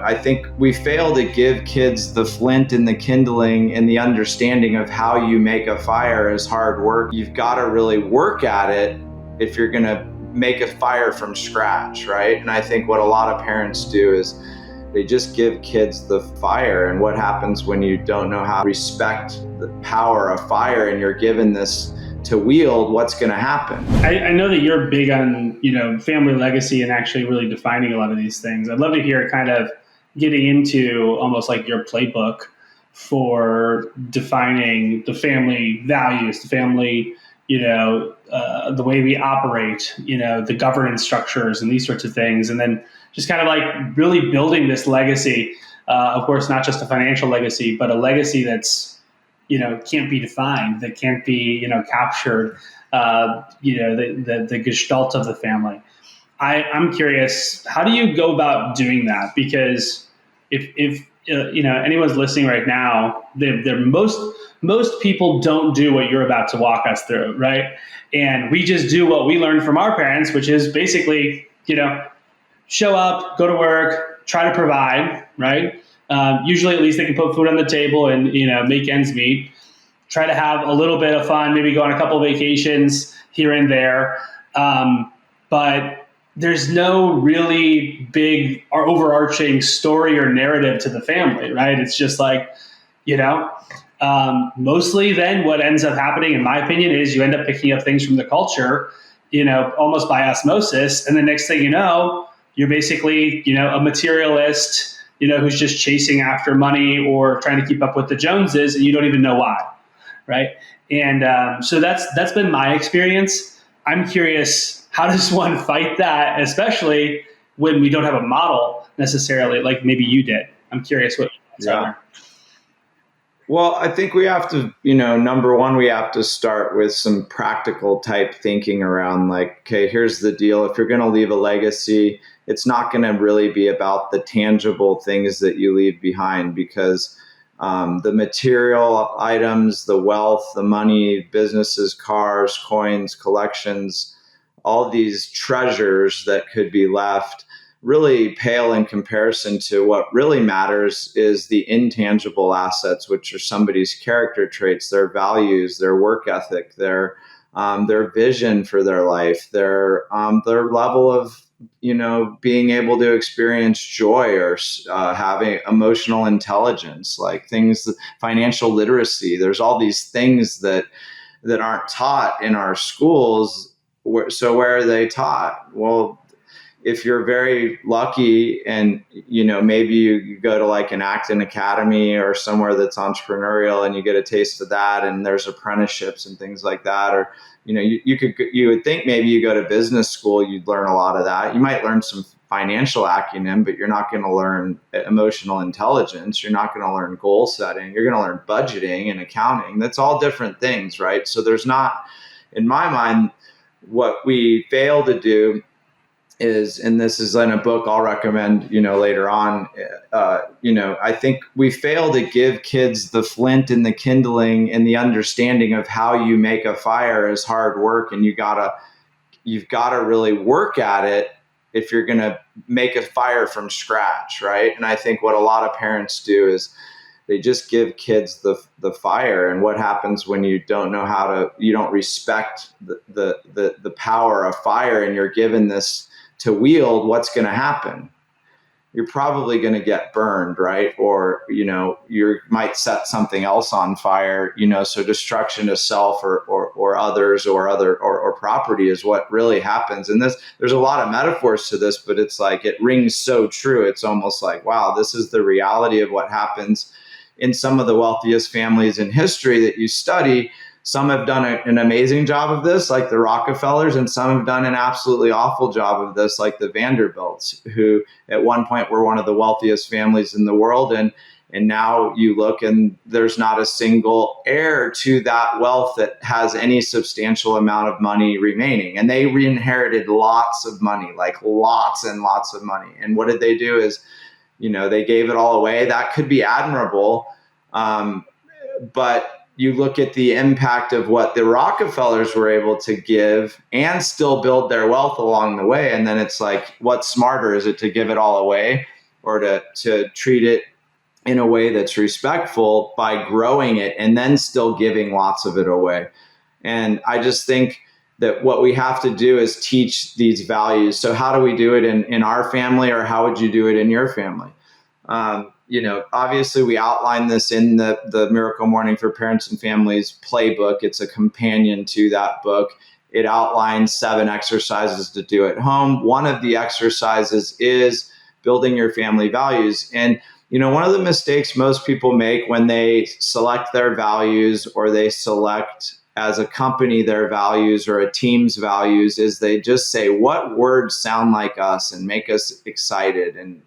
I think we fail to give kids the flint and the kindling and the understanding of how you make a fire is hard work. You've got to really work at it if you're going to make a fire from scratch, right? And I think what a lot of parents do is they just give kids the fire. And what happens when you don't know how to respect the power of fire and you're given this to wield, what's going to happen? I know that you're big on, family legacy and actually really defining a lot of these things. I'd love to hear kind of getting into almost like your playbook for defining the family values, the family, the way we operate, the governance structures and these sorts of things. And then just kind of like really building this legacy, of course, not just a financial legacy, but a legacy that's, can't be defined, that can't be, captured, the gestalt of the family. I'm curious, how do you go about doing that? Because if anyone's listening right now, most people don't do what you're about to walk us through, right? And we just do what we learned from our parents, which is basically, show up, go to work, try to provide, right? Usually at least they can put food on the table and, make ends meet. Try to have a little bit of fun, maybe go on a couple of vacations here and there. But there's no really big or overarching story or narrative to the family, right? It's just like, mostly then what ends up happening, in my opinion, is you end up picking up things from the culture, almost by osmosis. And the next thing you know, you're basically, a materialist, who's just chasing after money or trying to keep up with the Joneses, and you don't even know why, right? And so that's been my experience. I'm curious, how does one fight that, especially when we don't have a model necessarily, like maybe you did? I'm curious what you are. Well, I think we have to, number one, we have to start with some practical type thinking around like, okay, here's the deal. If you're going to leave a legacy, it's not going to really be about the tangible things that you leave behind, because the material items, the wealth, the money, businesses, cars, coins, collections, all these treasures that could be left really pale in comparison to what really matters is the intangible assets, which are somebody's character traits, their values, their work ethic, their vision for their life, their level of being able to experience joy or having emotional intelligence, like things, financial literacy. There's all these things that aren't taught in our schools. So where are they taught? Well, if you're very lucky and, maybe you go to like an acting academy or somewhere that's entrepreneurial and you get a taste of that, and there's apprenticeships and things like that. Or, you would think maybe you go to business school, you'd learn a lot of that. You might learn some financial acumen, but you're not going to learn emotional intelligence. You're not going to learn goal setting. You're going to learn budgeting and accounting. That's all different things, right? So there's not, in my mind, what we fail to do is, and this is in a book I'll recommend, later on, I think we fail to give kids the flint and the kindling and the understanding of how you make a fire is hard work. And you've got to really work at it if you're going to make a fire from scratch, right? And I think what a lot of parents do is they just give kids the fire. And what happens when you don't know you don't respect the power of fire and you're given this to wield, what's going to happen? You're probably going to get burned, right? Or, you might set something else on fire, so destruction of self or others or property is what really happens. And there's a lot of metaphors to this, but it's like, it rings so true. It's almost like, wow, this is the reality of what happens in some of the wealthiest families in history that you study. Some have done an amazing job of this, like the Rockefellers, and some have done an absolutely awful job of this, like the Vanderbilts, who at one point were one of the wealthiest families in the world. And now you look and there's not a single heir to that wealth that has any substantial amount of money remaining. And they inherited lots of money, like lots and lots of money. And what did they do is, they gave it all away. That could be admirable. But you look at the impact of what the Rockefellers were able to give and still build their wealth along the way. And then it's like, what's smarter? Is it to give it all away or to treat it in a way that's respectful by growing it and then still giving lots of it away. And I just think that what we have to do is teach these values. So how do we do it in our family, or how would you do it in your family? Obviously we outline this in the Miracle Morning for Parents and Families playbook. It's a companion to that book. It outlines 7 exercises to do at home. One of the exercises is building your family values. And one of the mistakes most people make when they select their values, or they select as a company their values or a team's values, is they just say, what words sound like us and make us excited? And